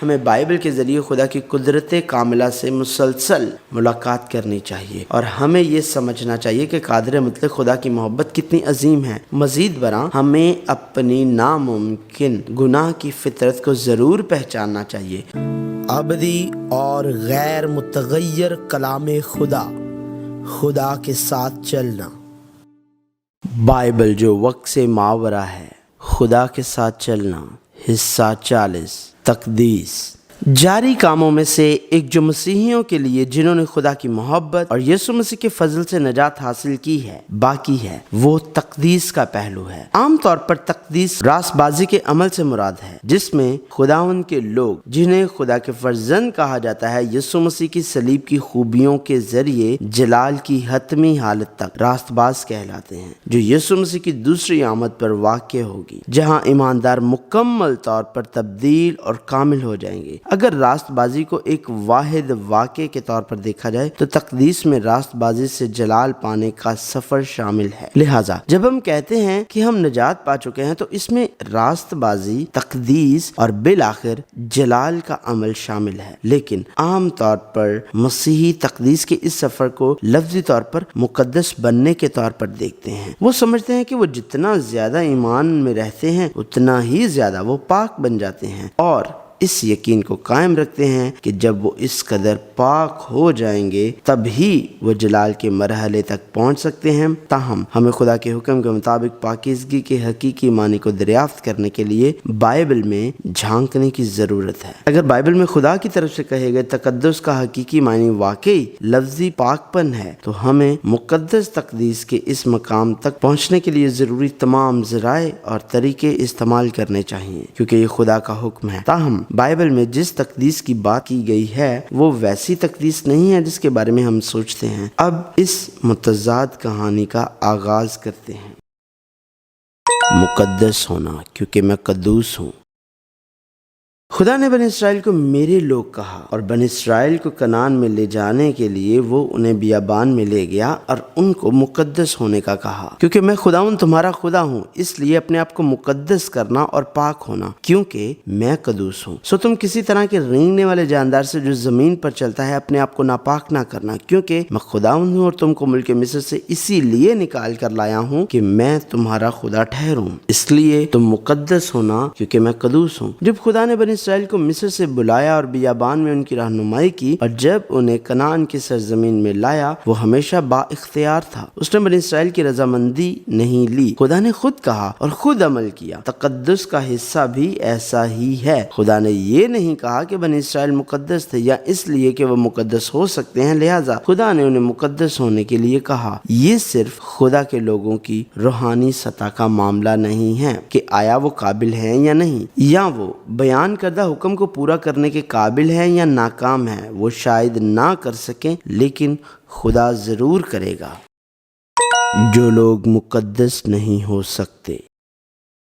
ہمیں بائبل کے ذریعے خدا کی قدرت کاملہ سے مسلسل ملاقات کرنی چاہیے اور ہمیں یہ سمجھنا چاہیے کہ قادر مطلق خدا کی محبت کتنی عظیم ہے۔ مزید برآں ہمیں اپنی ناممکن گناہ کی فطرت کو ضرور پہچاننا چاہیے۔ ابدی اور غیر متغیر کلام خدا کے ساتھ چلنا۔ بائبل جو وقت سے ماورا ہے، خدا کے ساتھ چلنا۔ حصہ 40 تقدیس۔ جاری کاموں میں سے ایک جو مسیحیوں کے لیے جنہوں نے خدا کی محبت اور یسوع مسیح کے فضل سے نجات حاصل کی ہے باقی ہے، وہ تقدیس کا پہلو ہے۔ عام طور پر تقدیس راست بازی کے عمل سے مراد ہے، جس میں خداوند کے لوگ جنہیں خدا کے فرزند کہا جاتا ہے یسوع مسیح کی صلیب کی خوبیوں کے ذریعے جلال کی حتمی حالت تک راست باز کہلاتے ہیں، جو یسوع مسیح کی دوسری آمد پر واقع ہوگی، جہاں ایماندار مکمل طور پر تبدیل اور کامل ہو جائیں گے۔ اگر راست بازی کو ایک واحد واقعے کے طور پر دیکھا جائے تو تقدیس میں راست بازی سے جلال پانے کا سفر شامل ہے۔ لہٰذا جب ہم کہتے ہیں کہ ہم نجات پا چکے ہیں تو اس میں راست بازی، تقدیس اور بالآخر جلال کا عمل شامل ہے، لیکن عام طور پر مسیحی تقدیس کے اس سفر کو لفظی طور پر مقدس بننے کے طور پر دیکھتے ہیں۔ وہ سمجھتے ہیں کہ وہ جتنا زیادہ ایمان میں رہتے ہیں اتنا ہی زیادہ وہ پاک بن جاتے ہیں، اور اس یقین کو قائم رکھتے ہیں کہ جب وہ اس قدر پاک ہو جائیں گے تب ہی وہ جلال کے مرحلے تک پہنچ سکتے ہیں۔ تاہم ہمیں خدا کے حکم کے مطابق پاکیزگی کے حقیقی معنی کو دریافت کرنے کے لیے بائبل میں جھانکنے کی ضرورت ہے۔ اگر بائبل میں خدا کی طرف سے کہے گئے تقدس کا حقیقی معنی واقعی لفظی پاک پن ہے تو ہمیں مقدس تقدیس کے اس مقام تک پہنچنے کے لیے ضروری تمام ذرائع اور طریقے استعمال کرنے چاہیے، کیونکہ یہ خدا کا حکم ہے۔ تاہم بائبل میں جس تقدیس کی بات کی گئی ہے وہ ویسی تقدیس نہیں ہے جس کے بارے میں ہم سوچتے ہیں۔ اب اس متضاد کہانی کا آغاز کرتے ہیں۔ مقدس ہونا، کیونکہ میں قدوس ہوں۔ خدا نے بنی اسرائیل کو میرے لوگ کہا، اور بنی اسرائیل کو کنعان میں لے جانے کے لیے وہ انہیں بیابان میں لے گیا اور ان کو مقدس ہونے کا کہا، کیونکہ میں خداوند تمہارا خدا ہوں، اس لیے اپنے آپ کو مقدس کرنا اور پاک ہونا، کیونکہ میں قدوس ہوں۔ سو تم کسی طرح کے رینگنے والے جاندار سے جو زمین پر چلتا ہے اپنے آپ کو ناپاک نہ کرنا، کیونکہ میں خداوند ہوں اور تم کو ملک مصر سے اسی لیے نکال کر لایا ہوں کہ میں تمہارا خدا ٹھہروں۔ اس لیے تم مقدس ہونا، کیونکہ میں قدوس ہوں۔ جب خدا نے بنی اسرائیل کو مصر سے بلایا اور بیابان میں ان کی رہنمائی کی اور جب انہیں کنعان کی سرزمین میں لایا، وہ ہمیشہ با اختیار تھا۔ اس نے بنی اسرائیل کی رضامندی نہیں لی، خدا نے خود کہا اور خود عمل کیا۔ تقدس کا حصہ بھی ایسا ہی ہے۔ خدا نے یہ نہیں کہا کہ بنی اسرائیل مقدس تھے یا اس لیے کہ وہ مقدس ہو سکتے ہیں لہٰذا خدا نے انہیں مقدس ہونے کے لیے کہا۔ یہ صرف خدا کے لوگوں کی روحانی سطح کا معاملہ نہیں ہے کہ آیا وہ قابل ہیں یا نہیں، یا وہ بیان کردہ حکم کو پورا کرنے کے قابل ہے یا ناکام ہے۔ وہ شاید نہ کر سکیں لیکن خدا ضرور کرے گا۔ جو لوگ مقدس نہیں ہو سکتے۔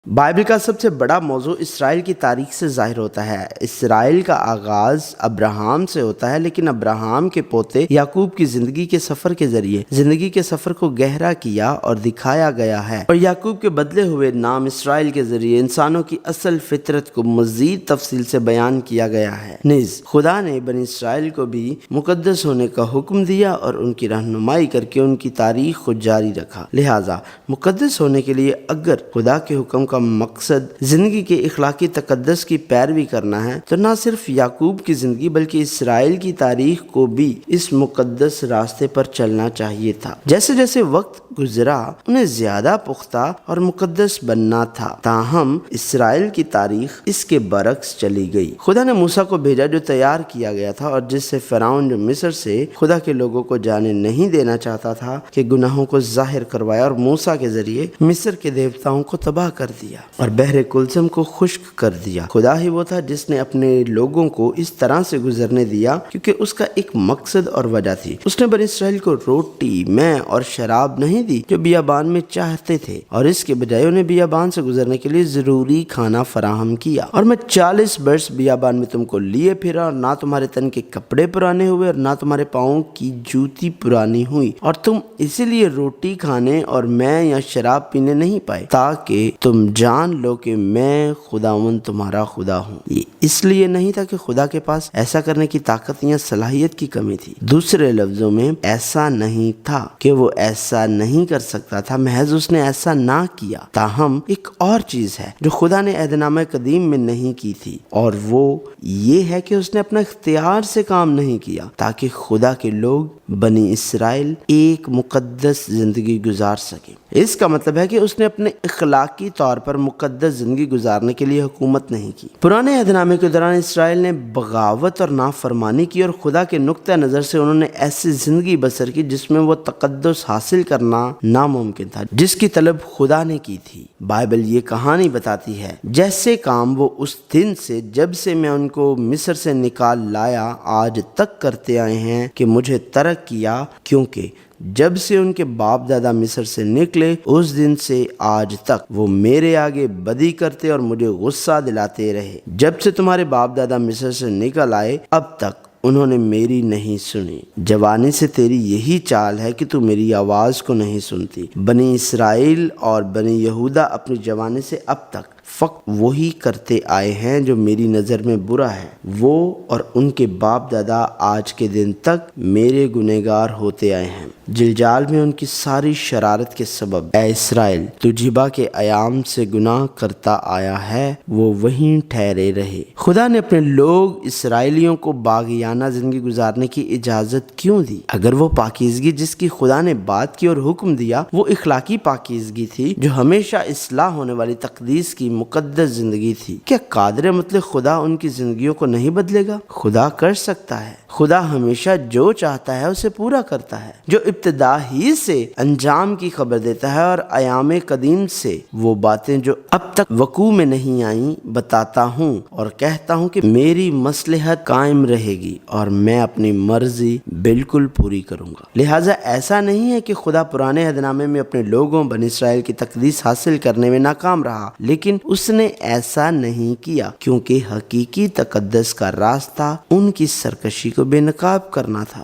بائبل کا سب سے بڑا موضوع اسرائیل کی تاریخ سے ظاہر ہوتا ہے۔ اسرائیل کا آغاز ابراہم سے ہوتا ہے، لیکن ابراہم کے پوتے یعقوب کی زندگی کے سفر کے ذریعے زندگی کے سفر کو گہرا کیا اور دکھایا گیا ہے، اور یعقوب کے بدلے ہوئے نام اسرائیل کے ذریعے انسانوں کی اصل فطرت کو مزید تفصیل سے بیان کیا گیا ہے۔ نیز خدا نے بنی اسرائیل کو بھی مقدس ہونے کا حکم دیا اور ان کی رہنمائی کر کے ان کی تاریخ کو جاری رکھا۔ لہٰذا مقدس ہونے کے لیے اگر خدا کے حکم کا مقصد زندگی کے اخلاقی تقدس کی پیروی کرنا ہے تو نہ صرف یعقوب کی زندگی بلکہ اسرائیل کی تاریخ کو بھی اس مقدس راستے پر چلنا چاہیے تھا۔ جیسے جیسے وقت گزرا انہیں زیادہ پختہ اور مقدس بننا تھا، تاہم اسرائیل کی تاریخ اس کے برعکس چلی گئی۔ خدا نے موسیٰ کو بھیجا جو تیار کیا گیا تھا اور جس سے فرعون جو مصر سے خدا کے لوگوں کو جانے نہیں دینا چاہتا تھا کہ گناہوں کو ظاہر کروایا اور موسیٰ کے ذریعے مصر کے دیوتاؤں کو تباہ کر دیا اور بحر کلثم کو خشک کر دیا۔ خدا ہی وہ تھا جس نے اپنے لوگوں کو اس طرح سے گزرنے دیا کیونکہ اس کا ایک مقصد اور وجہ تھی۔ اس نے بنی اسرائیل کو روٹی، مے اور شراب نہیں دی جو بیابان میں چاہتے تھے، اور اس کے بجائے انہیں بیابان سے گزرنے کے لیے ضروری کھانا فراہم کیا۔ اور میں 40 برس بیابان میں تم کو لیے پھرا، اور نہ تمہارے تن کے کپڑے پرانے ہوئے اور نہ تمہارے پاؤں کی جوتی پرانی ہوئی، اور تم اسی لیے روٹی کھانے اور مے یا شراب پینے نہیں پائے تاکہ تم جان لو کہ میں خداوند تمہارا خدا ہوں۔ یہ اس لیے نہیں تھا کہ خدا کے پاس ایسا کرنے کی طاقت یا صلاحیت کی کمی تھی، دوسرے لفظوں میں ایسا نہیں تھا کہ وہ ایسا نہیں کر سکتا تھا، محض اس نے ایسا نہ کیا۔ تاہم ایک اور چیز ہے جو خدا نے عہد نامہ قدیم میں نہیں کی تھی، اور وہ یہ ہے کہ اس نے اپنا اختیار سے کام نہیں کیا تاکہ خدا کے لوگ بنی اسرائیل ایک مقدس زندگی گزار سکیں۔ اس کا مطلب ہے کہ اس نے اپنے اخلاقی طور پر مقدس زندگی گزارنے کے لیے حکومت نہیں کی۔ پرانے عہد نامے کے دوران اسرائیل نے بغاوت اور نافرمانی کی، اور خدا کے نقطہ نظر سے انہوں نے ایسی زندگی بسر کی جس میں وہ تقدس حاصل کرنا ناممکن تھا جس کی طلب خدا نے کی تھی۔ بائبل یہ کہانی بتاتی ہے جیسے کام وہ اس دن سے جب سے میں ان کو مصر سے نکال لایا آج تک کرتے آئے ہیں کہ مجھے ترک کیا، کیونکہ جب سے ان کے باپ دادا مصر سے نکلے اس دن سے آج تک وہ میرے آگے بدی کرتے اور مجھے غصہ دلاتے رہے۔ جب سے تمہارے باپ دادا مصر سے نکل آئے اب تک انہوں نے میری نہیں سنی۔ جوانی سے تیری یہی چال ہے کہ تو میری آواز کو نہیں سنتی۔ بنی اسرائیل اور بنی یہودا اپنی جوانی سے اب تک فقط وہی کرتے آئے ہیں جو میری نظر میں برا ہے۔ وہ اور ان کے باپ دادا آج کے دن تک میرے گنہگار ہوتے آئے ہیں۔ جلجال میں ان کی ساری شرارت کے سبب اے اسرائیل تو جبا کے ایام سے گناہ کرتا آیا ہے، وہ وہیں ٹھہرے رہے۔ خدا نے اپنے لوگ اسرائیلیوں کو باغیانہ زندگی گزارنے کی اجازت کیوں دی؟ اگر وہ پاکیزگی جس کی خدا نے بات کی اور حکم دیا وہ اخلاقی پاکیزگی تھی جو ہمیشہ اصلاح ہونے والی تقدیس کی مقدس زندگی تھی، کیا قادر مطلق خدا ان کی زندگیوں کو نہیں بدلے گا؟ خدا کر سکتا ہے۔ خدا ہمیشہ جو چاہتا ہے اسے پورا کرتا ہے، جو ابتدا ہی سے انجام کی خبر دیتا ہے، اور ایام قدیم سے وہ باتیں جو اب تک وقوع میں نہیں آئیں بتاتا ہوں اور کہتا ہوں کہ میری مصلحت قائم رہے گی اور میں اپنی مرضی بالکل پوری کروں گا۔ لہٰذا ایسا نہیں ہے کہ خدا پرانے عہد نامے میں اپنے لوگوں بنی اسرائیل کی تقدیس حاصل کرنے میں ناکام رہا، لیکن اس نے ایسا نہیں کیا کیونکہ حقیقی تقدس کا راستہ ان کی سرکشی کو بے نقاب کرنا تھا۔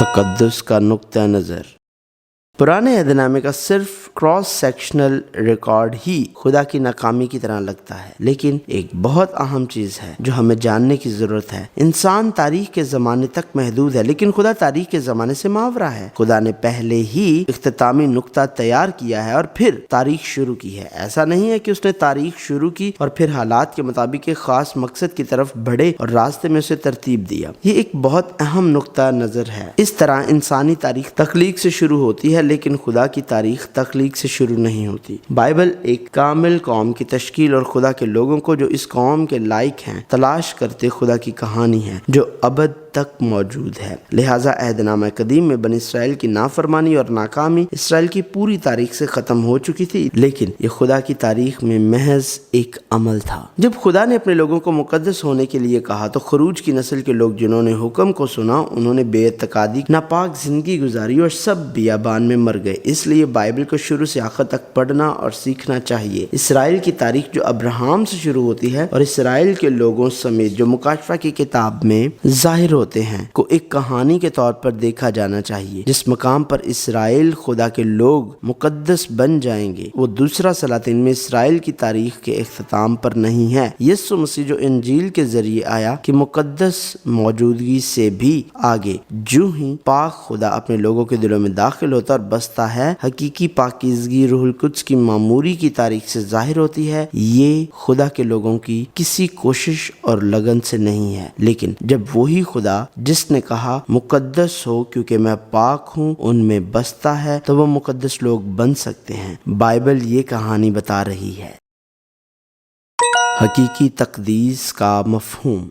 تقدس کا نقطہ نظر۔ پرانے عہد نامے کا صرف کراس سیکشنل ریکارڈ ہی خدا کی ناکامی کی طرح لگتا ہے، لیکن ایک بہت اہم چیز ہے جو ہمیں جاننے کی ضرورت ہے۔ انسان تاریخ کے زمانے تک محدود ہے، لیکن خدا تاریخ کے زمانے سے ماورا ہے۔ خدا نے پہلے ہی اختتامی نقطہ تیار کیا ہے اور پھر تاریخ شروع کی ہے۔ ایسا نہیں ہے کہ اس نے تاریخ شروع کی اور پھر حالات کے مطابق ایک خاص مقصد کی طرف بڑھے اور راستے میں اسے ترتیب دیا۔ یہ ایک بہت اہم نقطہ نظر ہے۔ اس طرح انسانی تاریخ تخلیق سے شروع ہوتی ہے، لیکن خدا کی تاریخ تخلیق سے شروع نہیں ہوتی۔ بائبل ایک کامل قوم کی تشکیل اور خدا کے لوگوں کو جو اس قوم کے لائق ہیں تلاش کرتے خدا کی کہانی ہے جو ابد تک موجود ہے۔ لہٰذا عہد نامہ قدیم میں بنی اسرائیل کی نافرمانی اور ناکامی اسرائیل کی پوری تاریخ سے ختم ہو چکی تھی، لیکن یہ خدا کی تاریخ میں محض ایک عمل تھا۔ جب خدا نے اپنے لوگوں کو مقدس ہونے کے لیے کہا تو خروج کی نسل کے لوگ جنہوں نے حکم کو سنا انہوں نے بے اعتقادی ناپاک زندگی گزاری اور سب بیابان میں مر گئے۔ اس لیے بائبل کو شروع سے آخر تک پڑھنا اور سیکھنا چاہیے۔ اسرائیل کی تاریخ جو ابراہم سے شروع ہوتی ہے اور اسرائیل کے لوگوں سمیت جو مکاشفہ کی کتاب میں ظاہر ہوتے ہیں کو ایک کہانی کے طور پر دیکھا جانا چاہیے۔ جس مقام پر اسرائیل خدا کے لوگ مقدس بن جائیں گے وہ دوسرا سلاطین میں اسرائیل کی تاریخ کے اختتام پر نہیں ہے۔ یسوع مسیح جو انجیل کے ذریعے آیا کہ مقدس موجودگی سے بھی آگے جو ہی پاک خدا اپنے لوگوں کے دلوں میں داخل ہوتا اور بستا ہے، حقیقی پاکیزگی روح القدس کی معموری کی تاریخ سے ظاہر ہوتی ہے۔ یہ خدا کے لوگوں کی کسی کوشش اور لگن سے نہیں ہے، لیکن جب وہی خدا جس نے کہا مقدس ہو کیونکہ میں پاک ہوں ان میں بستا ہے تو وہ مقدس لوگ بن سکتے ہیں۔ بائبل یہ کہانی بتا رہی ہے۔ حقیقی تقدیس کا مفہوم۔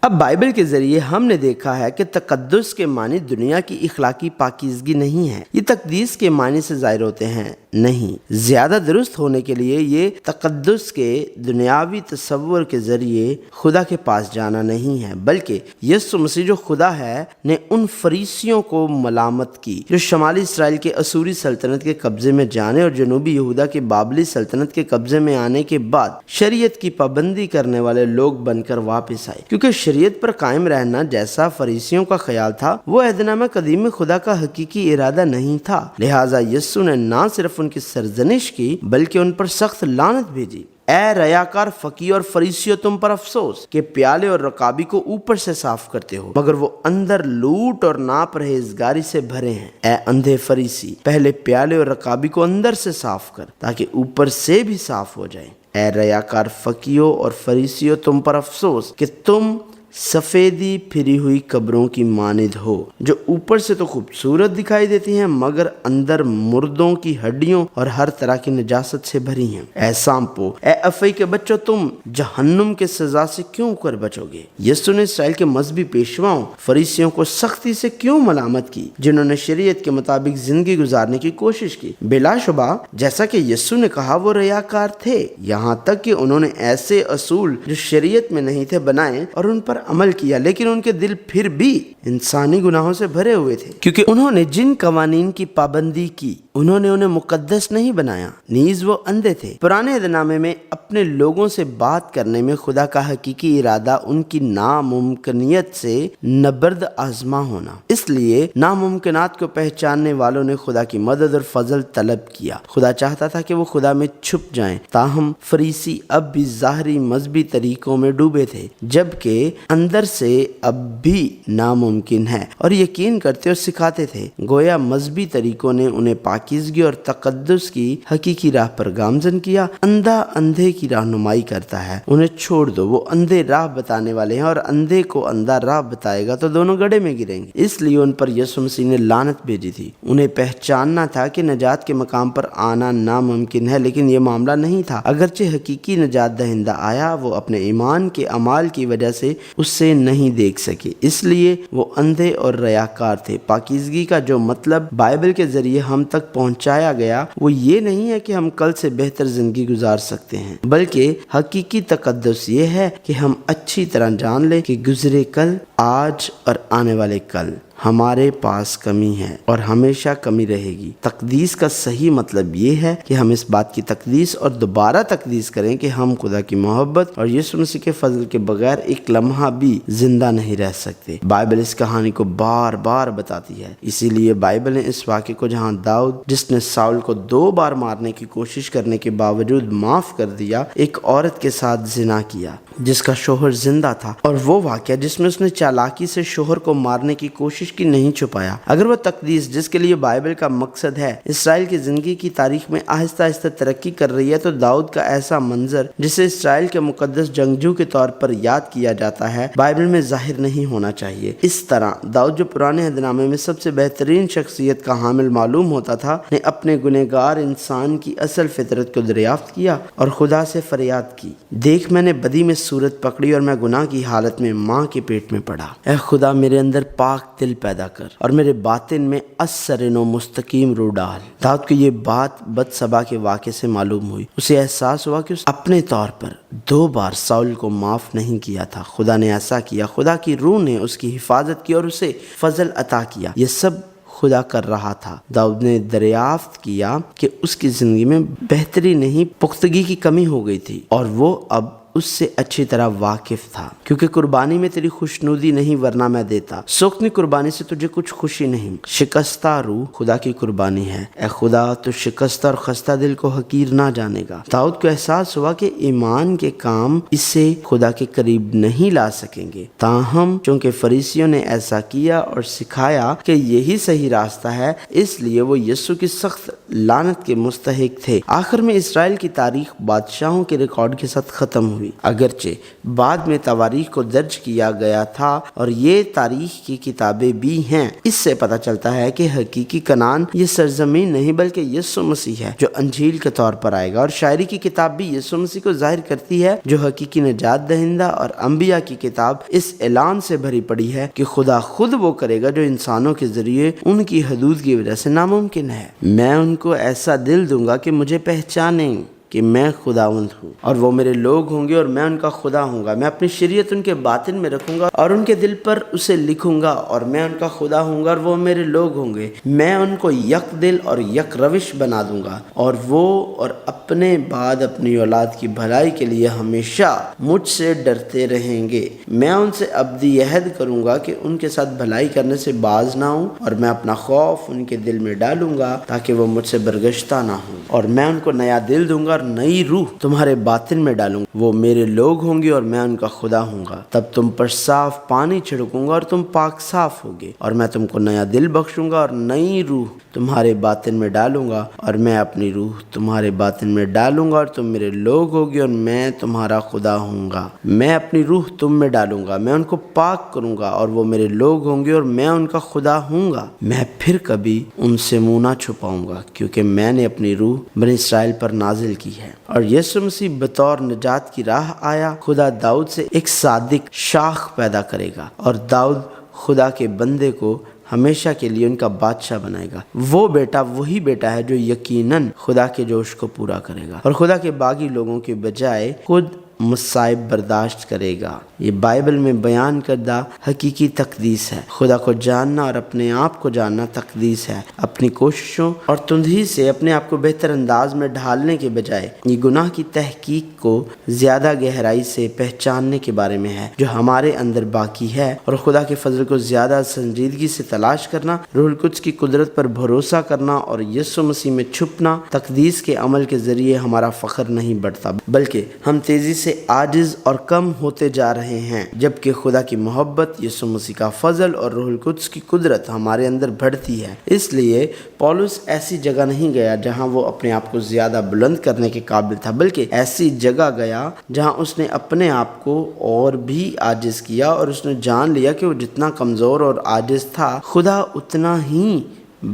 اب بائبل کے ذریعے ہم نے دیکھا ہے کہ تقدس کے معنی دنیا کی اخلاقی پاکیزگی نہیں ہے، یہ تقدیس کے معنی سے ظاہر ہوتے ہیں نہیں۔ زیادہ درست ہونے کے لیے یہ تقدس کے دنیاوی تصور کے ذریعے خدا کے پاس جانا نہیں ہے، بلکہ یسوع مسیح جو خدا ہے نے ان فریسیوں کو ملامت کی جو شمالی اسرائیل کے اسوری سلطنت کے قبضے میں جانے اور جنوبی یہودا کے بابلی سلطنت کے قبضے میں آنے کے بعد شریعت کی پابندی کرنے والے لوگ بن کر واپس آئے، کیونکہ شریعت پر قائم رہنا جیسا فریسیوں کا خیال تھا وہ عہد نامہ قدیم میں خدا کا حقیقی ارادہ نہیں تھا۔ لہٰذا یسوع نے نہ صرف ان کی سرزنش کی بلکہ ان پر سخت لعنت بھیجی۔ اے ریاکار فقیہ اور فریسیوں، تم پر افسوس کہ پیالے اور رکابی کو اوپر سے صاف کرتے ہو مگر وہ اندر لوٹ اور ناپرہیزگاری سے بھرے ہیں۔ اے اندھے فریسی، پہلے پیالے اور رکابی کو اندر سے صاف کر تاکہ اوپر سے بھی صاف ہو جائے۔ اے ریاکار فقیوں اور فریسیوں، تم پر افسوس کہ تم سفیدی پھری ہوئی قبروں کی مانند ہو، جو اوپر سے تو خوبصورت دکھائی دیتی ہیں مگر اندر مردوں کی ہڈیوں اور ہر طرح کی نجاست سے بھری ہیں۔ اے سانپو، اے افعی کے بچوں، تم جہنم کے سزا سے کیوں کر بچو گے؟ یسوع نے اسرائیل کے مذہبی پیشواؤں فریسیوں کو سختی سے کیوں ملامت کی، جنہوں نے شریعت کے مطابق زندگی گزارنے کی کوشش کی؟ بلا شبہ جیسا کہ یسوع نے کہا وہ ریاکار تھے، یہاں تک کہ انہوں نے ایسے اصول جو شریعت میں نہیں تھے بنائے اور ان پر عمل کیا، لیکن ان کے دل پھر بھی انسانی گناہوں سے بھرے ہوئے تھے، کیونکہ انہوں نے جن قوانین کی پابندی کی انہوں نے انہیں مقدس نہیں بنایا، نیز وہ اندھے تھے۔ پرانے عہد نامے میں اپنے لوگوں سے بات کرنے میں خدا کا حقیقی ارادہ ان کی ناممکنیت سے نبرد آزما ہونا، اس لیے ناممکنات کو پہچاننے والوں نے خدا کی مدد اور فضل طلب کیا۔ خدا چاہتا تھا کہ وہ خدا میں چھپ جائیں، تاہم فریسی اب بھی ظاہری مذہبی طریقوں میں ڈوبے تھے، جبکہ اندر سے اب بھی ناممکن ہے، اور یقین کرتے اور سکھاتے تھے۔ گویا مذہبی طریقوں نے انہیں پاکیزگی اور تقدس کی حقیقی راہ پر گامزن کیا۔ اندھا اندھے کی رہنمائی کرتا ہے، انہیں چھوڑ دو، وہ اندھے راہ بتانے والے ہیں، اور اندھے کو اندھا راہ بتائے گا تو دونوں گڑھے میں گریں گے۔ اس لیے ان پر یسوع مسیح نے لعنت بھیجی تھی۔ انہیں پہچاننا تھا کہ نجات کے مقام پر آنا ناممکن ہے، لیکن یہ معاملہ نہیں تھا۔ اگرچہ حقیقی نجات دہندہ آیا، وہ اپنے ایمان کے اعمال کی وجہ سے اس سے نہیں دیکھ سکے، اس لیے وہ اندھے اور ریاکار تھے۔ پاکیزگی کا جو مطلب بائبل کے ذریعے ہم تک پہنچایا گیا وہ یہ نہیں ہے کہ ہم کل سے بہتر زندگی گزار سکتے ہیں، بلکہ حقیقی تقدس یہ ہے کہ ہم اچھی طرح جان لیں کہ گزرے کل، آج اور آنے والے کل ہمارے پاس کمی ہے اور ہمیشہ کمی رہے گی۔ تقدیس کا صحیح مطلب یہ ہے کہ ہم اس بات کی تقدیس اور دوبارہ تقدیس کریں کہ ہم خدا کی محبت اور یسوع مسیح کے فضل کے بغیر ایک لمحہ بھی زندہ نہیں رہ سکتے۔ بائبل اس کہانی کو بار بار بتاتی ہے، اسی لیے بائبل نے اس واقعے کو، جہاں داؤد جس نے ساؤل کو 2 بار مارنے کی کوشش کرنے کے باوجود معاف کر دیا، ایک عورت کے ساتھ زنا کیا جس کا شوہر زندہ تھا، اور وہ واقعہ جس میں اس نے چالاکی سے شوہر کو مارنے کی کوشش کی نہیں چھپایا۔ اگر وہ تقدیس جس کے لیے بائبل کا مقصد ہے اسرائیل کی زندگی کی تاریخ میں آہستہ آہستہ ترقی کر رہی ہے، تو داؤد کا ایسا منظر جسے اسرائیل کے مقدس جنگجو کے طور پر یاد کیا جاتا ہے بائبل میں ظاہر نہیں ہونا چاہیے۔ اس طرح داؤد جو پرانے عہد نامے میں سب سے بہترین شخصیت کا حامل معلوم ہوتا تھا، نے اپنے گنہگار انسان کی اصل فطرت کو دریافت کیا اور خدا سے فریاد کی، دیکھ میں نے بدی میں صورت پکڑی اور میں گناہ کی حالت میں ماں کے پیٹ میں پڑا۔ اے خدا میرے اندر پاک دل پیدا کر اور میرے باطن میں اثر و مستقیم روح ڈال۔ داؤد کو یہ بات بتسبا کے واقعے سے معلوم ہوئی۔ اسے احساس ہوا کہ اس اپنے طور پر 2 بار ساؤل کو معاف نہیں کیا تھا۔ خدا نے ایسا کیا، خدا کی روح نے اس کی حفاظت کی اور اسے فضل عطا کیا۔ یہ سب خدا کر رہا تھا۔ داؤد نے دریافت کیا کہ اس کی زندگی میں بہتری نہیں، پختگی کی کمی ہو گئی تھی، اور وہ اب اس سے اچھی طرح واقف تھا۔ کیونکہ قربانی میں تیری خوشنودی نہیں، ورنہ میں دیتا۔ سوختنی قربانی سے تجھے کچھ خوشی نہیں۔ شکستہ روح خدا کی قربانی ہے۔ اے خدا، تو شکستہ اور خستہ دل کو حقیر نہ جانے گا۔ داؤد کو احساس ہوا کہ ایمان کے کام اسے خدا کے قریب نہیں لا سکیں گے، تاہم چونکہ فریسیوں نے ایسا کیا اور سکھایا کہ یہی صحیح راستہ ہے، اس لیے وہ یسوع کی سخت لعنت کے مستحق تھے۔ آخر میں اسرائیل کی تاریخ بادشاہوں کے ریکارڈ کے ساتھ ختم ہوئی، اگرچہ بعد میں تواریخ کو درج کیا گیا تھا، اور یہ تاریخ کی کتابیں بھی ہیں۔ اس سے پتہ چلتا ہے کہ حقیقی کنعان یہ سرزمین نہیں بلکہ یسوع مسیح ہے، جو انجیل کے طور پر آئے گا، اور شاعری کی کتاب بھی یسوع مسیح کو ظاہر کرتی ہے، جو حقیقی نجات دہندہ، اور انبیاء کی کتاب اس اعلان سے بھری پڑی ہے کہ خدا خود وہ کرے گا جو انسانوں کے ذریعے ان کی حدود کی وجہ سے ناممکن ہے۔ میں ان کو ایسا دل دوں گا کہ مجھے پہچانیں، کہ میں خداوند ہوں اور وہ میرے لوگ ہوں گے اور میں ان کا خدا ہوں گا۔ میں اپنی شریعت ان کے باطن میں رکھوں گا اور ان کے دل پر اسے لکھوں گا اور میں ان کا خدا ہوں گا اور وہ میرے لوگ ہوں گے۔ میں ان کو یک دل اور یک روش بنا دوں گا اور وہ اور اپنے بعد اپنی اولاد کی بھلائی کے لیے ہمیشہ مجھ سے ڈرتے رہیں گے۔ میں ان سے ابدی عہد کروں گا کہ ان کے ساتھ بھلائی کرنے سے باز نہ ہوں اور میں اپنا خوف ان کے دل میں ڈالوں گا تاکہ وہ مجھ سے برگشتہ نہ ہوں، اور میں ان کو نیا دل دوں گا اور نئی روح تمہارے باطن میں ڈالوں گا۔ وہ میرے لوگ ہوں گے اور میں ان کا خدا ہوں گا۔ تب تم پر صاف پانی چھڑکوں گا اور تم پاک صاف ہوگے، اور میں تم کو نیا دل بخشوں گا اور نئی روح تمہارے باطن میں ڈالوں گا، اور میں اپنی روح تمہارے باطن میں ڈالوں گا اور تم میرے لوگ ہوگے اور میں تمہارا خدا ہوں گا۔ میں اپنی روح تم میں ڈالوں گا، میں ان کو پاک کروں گا اور وہ میرے لوگ ہوں گے اور میں ان کا خدا ہوں گا۔ میں پھر کبھی ان سے منہ نہ چھپاؤں گا، کیونکہ میں نے اپنی روح بنی اسرائیل پر نازل کی ہے۔ اور یسوع مسیح بطور نجات کی راہ آیا۔ خدا داؤد سے ایک صادق شاخ پیدا کرے گا اور داؤد خدا کے بندے کو ہمیشہ کے لیے ان کا بادشاہ بنائے گا۔ وہ بیٹا وہی بیٹا ہے جو یقیناً خدا کے جوش کو پورا کرے گا اور خدا کے باغی لوگوں کے بجائے خود مصائب برداشت کرے گا۔ یہ بائبل میں بیان کردہ حقیقی تقدیس ہے۔ خدا کو جاننا اور اپنے آپ کو جاننا تقدیس ہے۔ اپنی کوششوں اور تندھی سے اپنے آپ کو بہتر انداز میں ڈھالنے کے بجائے یہ گناہ کی تحقیق کو زیادہ گہرائی سے پہچاننے کے بارے میں ہے جو ہمارے اندر باقی ہے، اور خدا کے فضل کو زیادہ سنجیدگی سے تلاش کرنا، روح القدس کی قدرت پر بھروسہ کرنا اور یسوع مسیح میں چھپنا۔ تقدیس کے عمل کے ذریعے ہمارا فخر نہیں بڑھتا، بلکہ ہم تیزی سے عاجز اور کم ہوتے جا رہے ہیں، جبکہ خدا کی محبت، یسوع مسیح کا فضل اور روح القدس کی قدرت ہمارے اندر بڑھتی ہے۔ اس لیے پولس ایسی جگہ نہیں گیا جہاں وہ اپنے آپ کو زیادہ بلند کرنے کے قابل تھا، بلکہ ایسی جگہ گیا جہاں اس نے اپنے آپ کو اور بھی عاجز کیا، اور اس نے جان لیا کہ وہ جتنا کمزور اور عاجز تھا، خدا اتنا ہی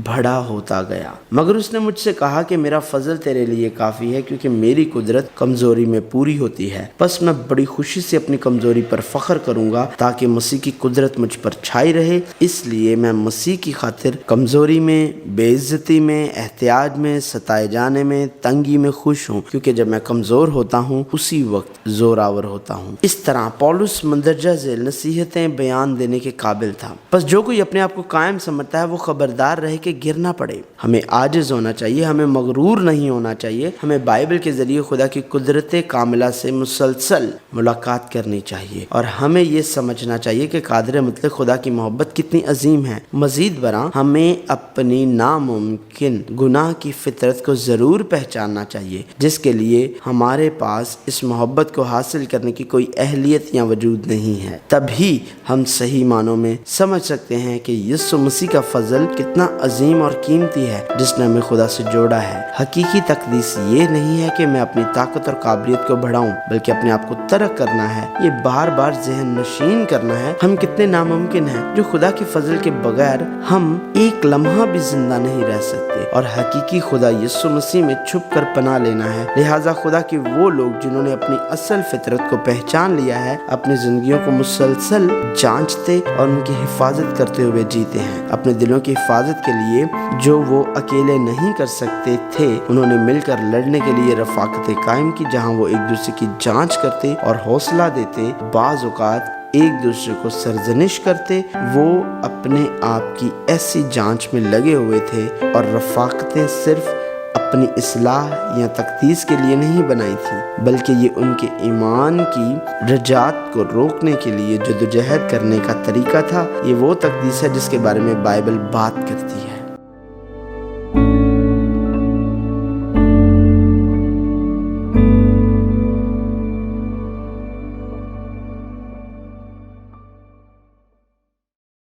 بڑا ہوتا گیا۔ مگر اس نے مجھ سے کہا کہ میرا فضل تیرے لیے کافی ہے، کیونکہ میری قدرت کمزوری میں پوری ہوتی ہے۔ بس میں بڑی خوشی سے اپنی کمزوری پر فخر کروں گا تاکہ مسیح کی قدرت مجھ پر چھائی رہے۔ اس لیے میں مسیح کی خاطر کمزوری میں، بے عزتی میں، احتیاج میں، ستائے جانے میں، تنگی میں خوش ہوں، کیونکہ جب میں کمزور ہوتا ہوں اسی وقت زوراور ہوتا ہوں۔ اس طرح پولس مندرجہ ذیل نصیحتیں بیان دینے کے قابل تھا۔ بس جو کوئی اپنے آپ کو قائم سمجھتا ہے وہ خبردار رہے کہ گر نہ پڑے۔ ہمیں عاجز ہونا چاہیے، ہمیں مغرور نہیں ہونا چاہیے۔ ہمیں بائبل کے ذریعے خدا کی قدرت کاملہ سے مسلسل ملاقات کرنی چاہیے، اور ہمیں یہ سمجھنا چاہیے کہ قادر مطلق خدا کی محبت کتنی عظیم ہے۔ مزید برآں ہمیں اپنی ناممکن گناہ کی فطرت کو ضرور پہچاننا چاہیے، جس کے لیے ہمارے پاس اس محبت کو حاصل کرنے کی کوئی اہلیت یا وجود نہیں ہے۔ تبھی ہم صحیح معنوں میں سمجھ سکتے ہیں کہ یسوع مسیح کا فضل کتنا عظیم اور قیمتی ہے جس نے ہمیں خدا سے جوڑا ہے۔ حقیقی تقدیس یہ نہیں ہے کہ میں اپنی طاقت اور قابلیت کو بڑھاؤں، بلکہ اپنے آپ کو ترک کرنا ہے، یہ بار بار ذہن نشین کرنا ہے ہم کتنے ناممکن ہیں، جو خدا کے فضل کے بغیر ہم ایک لمحہ بھی زندہ نہیں رہ سکتے، اور حقیقی خدا یسوع مسیح میں چھپ کر پناہ لینا ہے۔ لہٰذا خدا کے وہ لوگ جنہوں نے اپنی اصل فطرت کو پہچان لیا ہے، اپنی زندگیوں کو مسلسل جانچتے اور ان کی حفاظت کرتے ہوئے جیتے ہیں۔ اپنے دلوں کی حفاظت کے لیے جو وہ اکیلے نہیں کر سکتے تھے، انہوں نے مل کر لڑنے کے لیے رفاقتیں قائم کی، جہاں وہ ایک دوسرے کی جانچ کرتے اور حوصلہ دیتے، بعض اوقات ایک دوسرے کو سرزنش کرتے۔ وہ اپنے آپ کی ایسی جانچ میں لگے ہوئے تھے، اور رفاقتیں صرف اپنی اصلاح یا تقدیس کے لیے نہیں بنائی تھی، بلکہ یہ ان کے ایمان کی رجعت کو روکنے کے لیے جدوجہد کرنے کا طریقہ تھا۔ یہ وہ تقدیس ہے جس کے بارے میں بائبل بات کرتی ہے۔